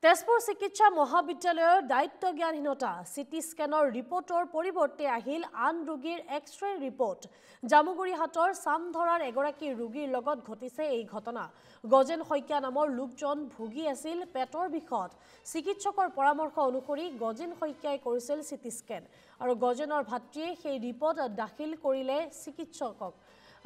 তেজপুৰ চিকিৎসা মহাবিদ্যালয়ৰ দায়িত্বজ্ঞানহীনতা সিটি স্কেনৰ ৰিপৰ্টৰ পৰিৱৰ্তে আহিল আন ৰোগীৰ এক্স-ৰে ৰিপৰ্ট জামুগুৰিহাটৰ সামধৰাৰ এগৰাকী ৰোগীৰ লগত ঘটিছে এই ঘটনা গজেন শইকীয়া নামৰ লোকজন ভুগি আছিল পেটৰ বিষত চিকিৎসকৰ পৰামৰ্শ অনুসৰি গজেন শইকীয়াই কৰিছিল সিটি স্কেন আৰু গজেনৰ ভাতৃয়ে সেই ৰিপৰ্ট দাখিল কৰিলে চিকিৎসকক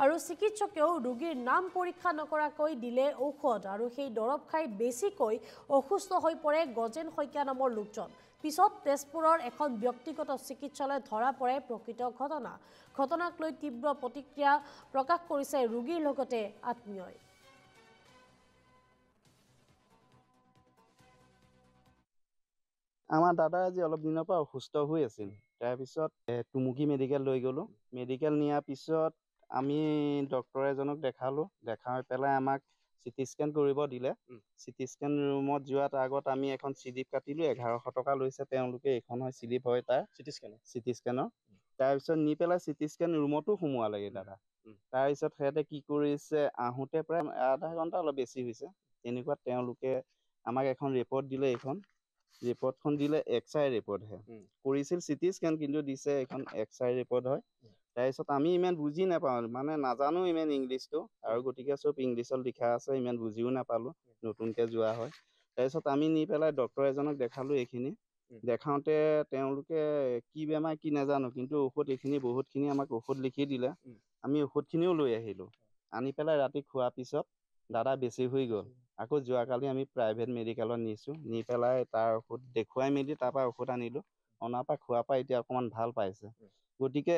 আৰু চিকিৎসকেও ৰোগীৰ নাম পৰীক্ষা নকৰাকৈ দিলে ঔষধ আৰু সেই দৰব খাই বেছিকৈ অসুস্থ হৈ পৰে গজেন শইকীয়া নামৰ লোকজন পিছত তেজপুৰৰ এখন ব্যক্তিগত চিকিৎসালয়ত ধৰা পৰে প্ৰকৃত ঘটনাক লৈ তীব্ৰ প্ৰতিক্ৰিয়া প্ৰকাশ কৰিছে ৰোগীৰ লগতে আত্মীয়ই আমাৰ দাদা আজি অলপ দিনৰ পৰা অসুস্থ হৈ আছিল তাৰ পিছত টুমুকি মেডিকেল লৈ গলো মেডিকেল নিয়াৰ পিছত আমি ডক্টৰ এজনক দেখাই পেলাই আমাক সিটি স্কেন কৰিব দিলে সিটি স্কেন ৰুমত যোৱাৰ আগত আমি এখন স্লিপ কাটিলো 1100 টকা লৈছে তেওঁলোকে এখন হয় স্লিপ হয় তাৰ সিটি স্কেনৰ তাৰ পিছত নি পেলাই সিটি স্কেন ৰুমতো সোমোৱা লাগে দাদা তাৰ পিছত হেতে কি কৰিছে আহোতে প্ৰায় আধা ঘন্টা অলপ বেছি হৈছে এনেকুৱা তেওঁলোকে আমাক এখন ৰিপৰ্ট দিলে এখন ৰিপৰ্টখন দিলে এক্স-ৰে ৰিপৰ্ট হে কৰিছিল সিটি স্কেন কিন্তু দিছে এখন এক্স-ৰে ৰিপৰ্ট হয় তাৰপিছত আমি ইমান বুজি নাপাওঁ মানে নাজানো ইমান ইংলিছটো আৰু গতিকে সব ইংলিছত লিখা আছে ইমান বুজিও নাপালো নতুনকে যোৱা হয় তাৰপিছত আমি নি পেলাই ডক্টৰ এজনক দেখালো এইখিনি দেখাওঁতে তেওঁলোকে কি বেমাৰ কি নাজানো কিন্তু ঔষধ এইখিনি বহুতখিনি আমাক ঔষধ লিখি দিলে আমি ঔষধখিনিও লৈ আহিলো আনি পেলাই ৰাতি খোৱাৰ পিছত দাদা বেছি হৈ গ'ল আকৌ যোৱাকালি আমি প্ৰাইভেট মেডিকেলত নিছো নি পেলাই তাৰ ঔষধ দেখুৱাই মেলি তাৰ পৰা ঔষধ আনিলো অনাৰ পৰা খোৱাৰ পৰা এতিয়া অকমান ভাল পাইছে গতিকে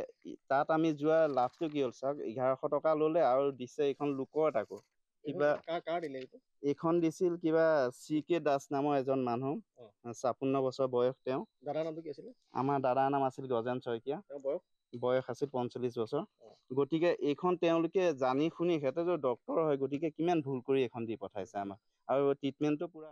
তাত আমি যোৱা লাভটো কি হ'ল চাওক 1100 টকা ললে আৰু দিছে এখন লোকত আকৌ কিবা এইখন দিছিল কিবা CK দাস নামৰ এজন মানুহ 56 বছৰ বয়স তেওঁ দাদাৰ নামটো কি আছিল আমাৰ দাদাৰ নাম আছিল গজেন শইকীয়া বয়স আছিল 45 বছৰ গতিকে এইখন তেওঁলোকে জানি শুনি হেতে যে ডক্টৰ হয় গতিকে কিমান ভুল কৰি এখন দি পঠাইছে আমাক আৰু ট্ৰিটমেন্টটো পুৰা